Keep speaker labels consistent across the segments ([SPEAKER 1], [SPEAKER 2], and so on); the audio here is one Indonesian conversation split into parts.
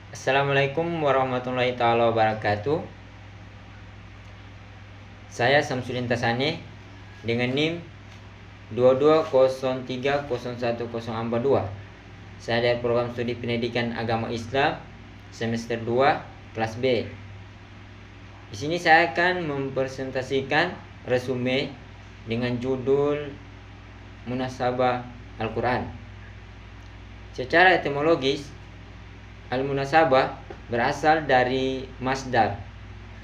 [SPEAKER 1] Assalamualaikum warahmatullahi taala wabarakatuh. Saya Samsudin Tasane dengan NIM 22030142. Saya dari program studi pendidikan agama Islam semester 2 kelas B. Di sini saya akan mempresentasikan resume dengan judul Munasabah Al-Quran. Secara etimologis, Al-Munasabah berasal dari masdar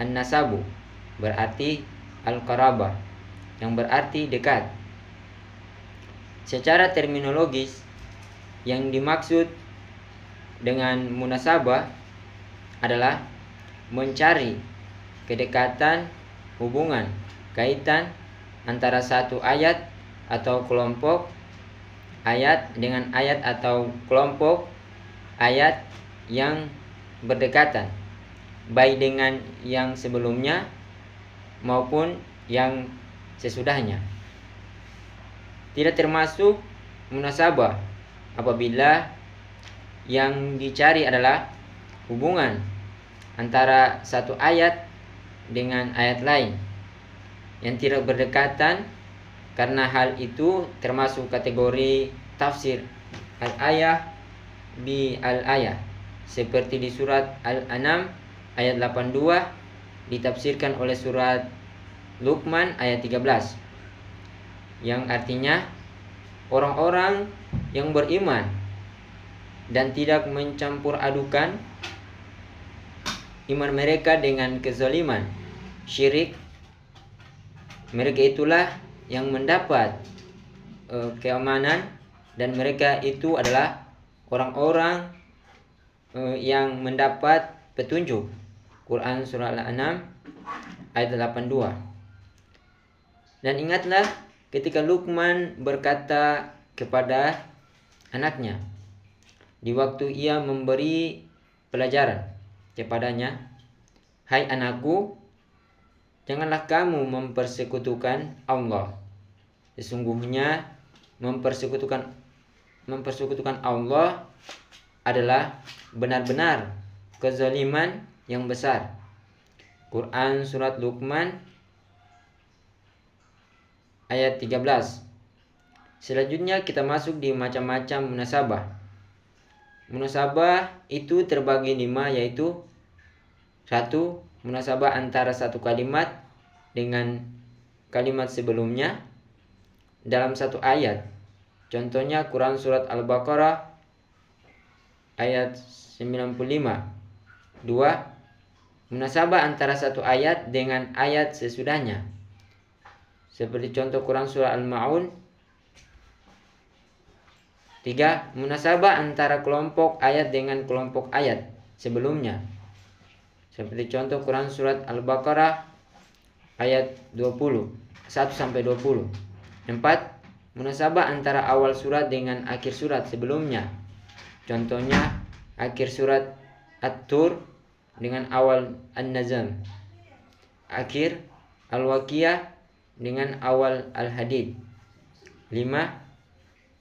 [SPEAKER 1] An-Nasabu, berarti Al-Qarabah, yang berarti dekat. Secara terminologis, yang dimaksud dengan munasabah adalah mencari kedekatan, hubungan, kaitan antara satu ayat atau kelompok ayat dengan ayat atau kelompok ayat yang berdekatan, baik dengan yang sebelumnya maupun yang sesudahnya. Tidak termasuk munasabah apabila yang dicari adalah hubungan antara satu ayat dengan ayat lain yang tidak berdekatan, karena hal itu termasuk kategori tafsir al-ayah bi al-ayah, seperti di surat Al-An'am ayat 82 ditafsirkan oleh surat Luqman ayat 13, yang artinya orang-orang yang beriman dan tidak mencampur adukan iman mereka dengan kezaliman, syirik, mereka itulah yang mendapat keamanan, dan mereka itu adalah orang-orang yang mendapat petunjuk. Quran surah Al-An'am ayat 82. Dan ingatlah ketika Luqman berkata kepada anaknya di waktu ia memberi pelajaran kepadanya, "Hai anakku, janganlah kamu mempersekutukan Allah. Sesungguhnya mempersekutukan Allah adalah benar-benar kezaliman yang besar." Quran surat Luqman ayat 13. Selanjutnya kita masuk di macam-macam munasabah. Munasabah itu terbagi 5, yaitu 1. Munasabah antara satu kalimat dengan kalimat sebelumnya dalam satu ayat. Contohnya Quran surat Al-Baqarah ayat 95. 2. Munasabah antara satu ayat dengan ayat sesudahnya, seperti contoh Quran surah Al-Ma'un. 3. Munasabah antara kelompok ayat dengan kelompok ayat sebelumnya, seperti contoh Quran surat Al-Baqarah ayat 20, 1-20. 4. Munasabah antara awal surat dengan akhir surat sebelumnya. Contohnya akhir surat At-Tur dengan awal An-Nazm, akhir Al-Waqiah dengan awal Al-Hadid. 5.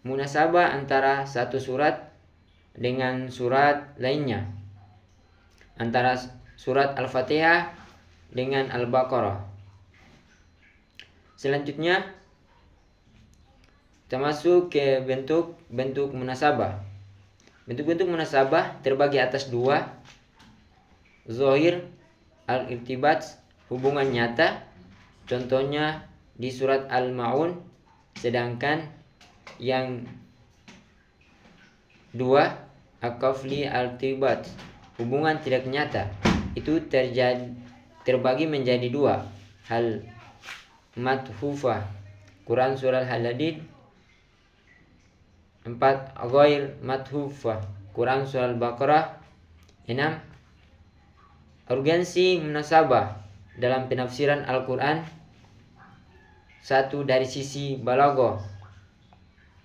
[SPEAKER 1] Munasabah antara satu surat dengan surat lainnya, antara surat Al-Fatihah dengan Al-Baqarah. Selanjutnya kita masuk ke bentuk munasabah. Bentuk-bentuk munasabah terbagi atas 2. Zahir al-irtibat, hubungan nyata, contohnya di surat Al-Ma'un. Sedangkan yang 2, akafli al-irtibat, hubungan tidak nyata, itu terbagi menjadi 2. Hal madhufah, Quran surah Al-Hadid. 4. Ghair madhufah, Quran surah Al-Baqarah. 6. Urgensi munasabah dalam penafsiran Al-Quran. 1. Dari sisi balaghah,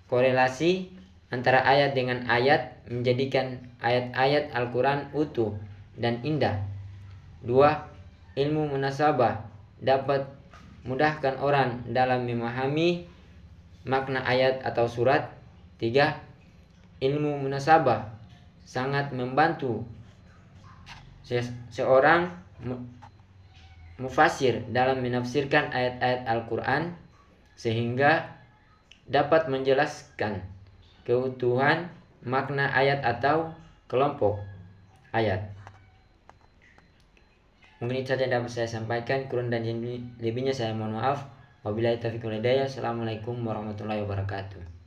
[SPEAKER 1] korelasi antara ayat dengan ayat menjadikan ayat-ayat Al-Quran utuh dan indah. 2. Ilmu munasabah dapat mudahkan orang dalam memahami makna ayat atau surat. 3. Ilmu munasabah sangat membantu seorang mufasir dalam menafsirkan ayat-ayat Al-Quran sehingga dapat menjelaskan keutuhan makna ayat atau kelompok ayat. Mungkin itu saja yang dapat saya sampaikan. Kurang dan lebihnya saya mohon maaf. Wabillahi taufiq wal hidayah. Assalamualaikum warahmatullahi wabarakatuh.